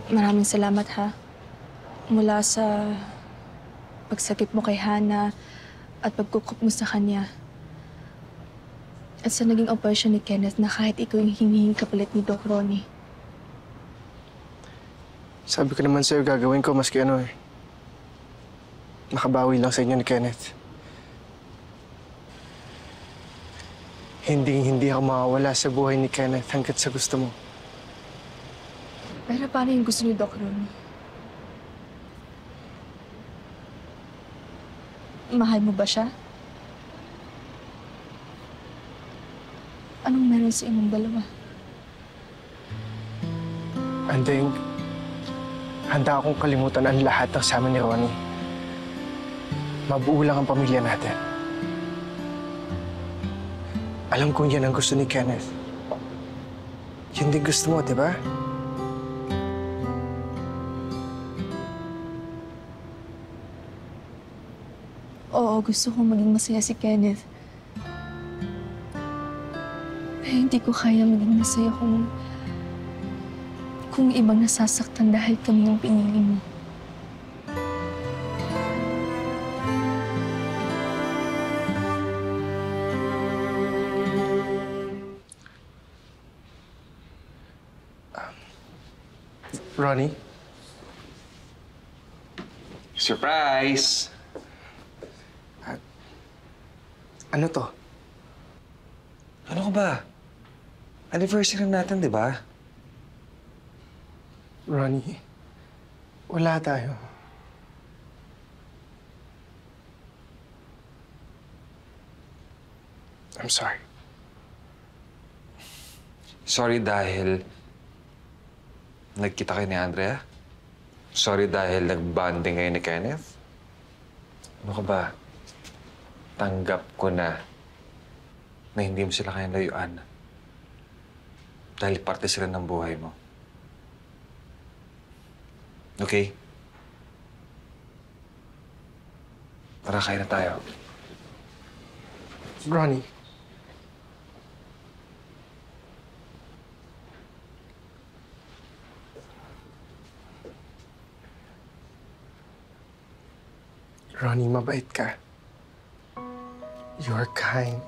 Maraming salamat, ha. Mula sa pagsagip mo kay Hana at pagkukup mo sa kanya. At sa naging operation ni Kenneth na kahit ikaw yung hinihing kapalit ni Doc Ronnie. Sabi ko naman sa'yo, gagawin ko maski ano eh. Makabawi lang sa inyo ni Kenneth. Hindi ako mawawala sa buhay ni Kenneth hanggat sa gusto mo. Pero paano yung gusto ni Doc Ronnie? Mahal mo ba siya? Anong meron sa inyong dalawa? Andeng, handa akong kalimutan ang lahat ng sama ni Ronnie. Mabuo lang ang pamilya natin. Alam kong yan ang gusto ni Kenneth. Yun din gusto mo, di ba? Oo, gusto kong maging masaya si Kenneth. Pero hindi ko kaya maging masaya kung ibang nasasaktan dahil kami yung pinili mo. Ronnie? Surprise! Ano to? Ano ka ba? Anniversary natin, di ba? Ronnie, wala tayo. I'm sorry. Sorry dahil nagkita kayo ni Andrea? Sorry dahil nag-bonding kayo ni Kenneth? Ano ka ba? Tanggap ko na hindi mo sila kayang layuan. Dahil parte sila ng buhay mo. Okay? Tara, kain na tayo. Ronnie. Ronnie, mabait ka. You're kind,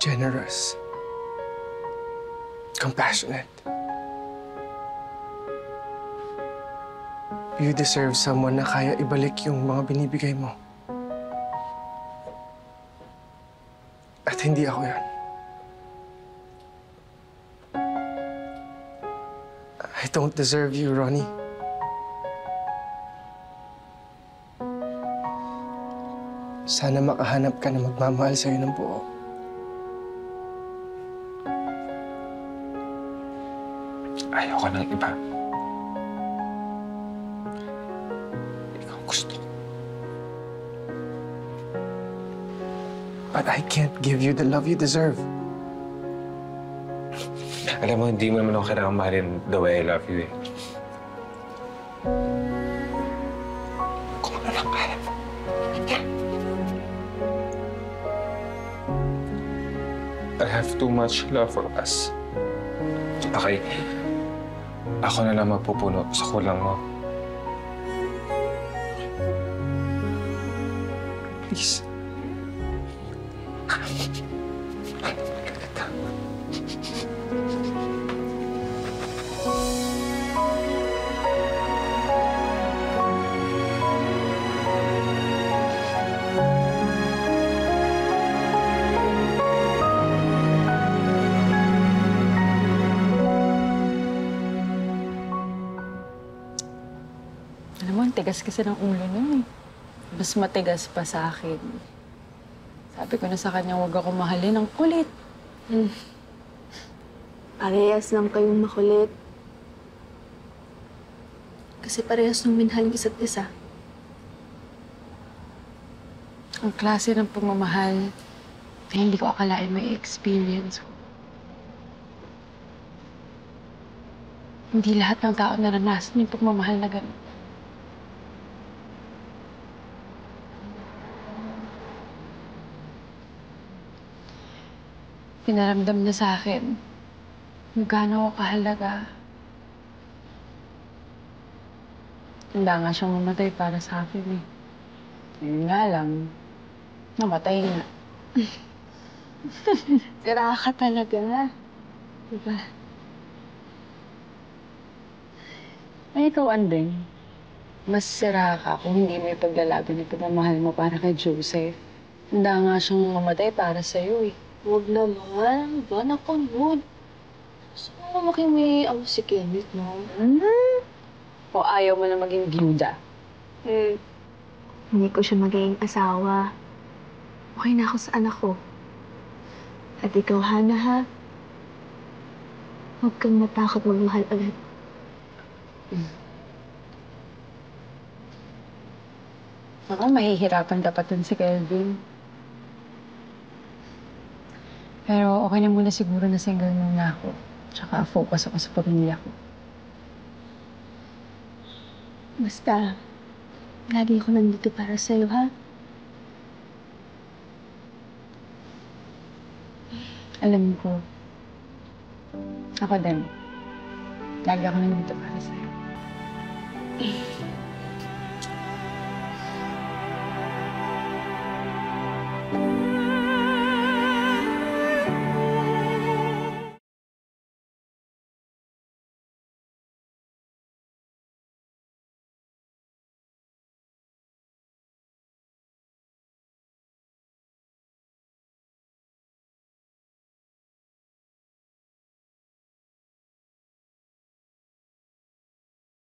generous, compassionate. You deserve someone na kaya ibalik yung mga binibigay mo. At hindi ako yan. I don't deserve you, Ronnie. Sana makahanap ka na magmamahal sa'yo ng buo. Ayoko ng iba. Ikaw gusto ko. But I can't give you the love you deserve. Alam mo, hindi mo naman ako kailangan mahalin the way I love you eh. Kung ano lang kaya mo. I have too much love for us. Okay, ako na lang magpupuno sa kulang mo. Please. Alam mo, ang tigas kasi ng ulo nun eh. Mas matigas pa sa akin. Sabi ko na sa kanya, huwag ako mahalin. Ang kulit. Parehas lang kayong makulit. Kasi parehas nung minhalin isa't isa. Ang klase ng pagmamahal na hindi ko akalain may experience ko. Hindi lahat ng tao naranasan yung pagmamahal na gano'n. Pinaramdam niya sa akin kung gaano ako kahalaga, Handa nga siyang mamatay para sa akin eh. Yun nga lang, namatay nga. Sira ka talaga. Diba? Ay, ikaw, Andeng. Mas sira ka kung hindi mo ipaglalaban yung pagmamahal mo para kay Joseph. Handa nga siyang mamatay para sa'yo eh. Huwag naman. Ba, naku, Lord. Saan naman kayo may awa si Kenneth, no? O ayaw mo na maging byuda. Hindi ko siya magiging asawa. Okay na ako sa anak ko. At ikaw, Hana, ha? Huwag kang matakot magmahal ulit. Ako, mahihirapan dapat dun si Kelvin. Pero okay na muna siguro na single muna ako. Tsaka focus ako sa pamilya ko. Basta, lagi ako nandito para sa'yo, ha? Alam ko, ako din. Lagi ako nandito para sa'yo.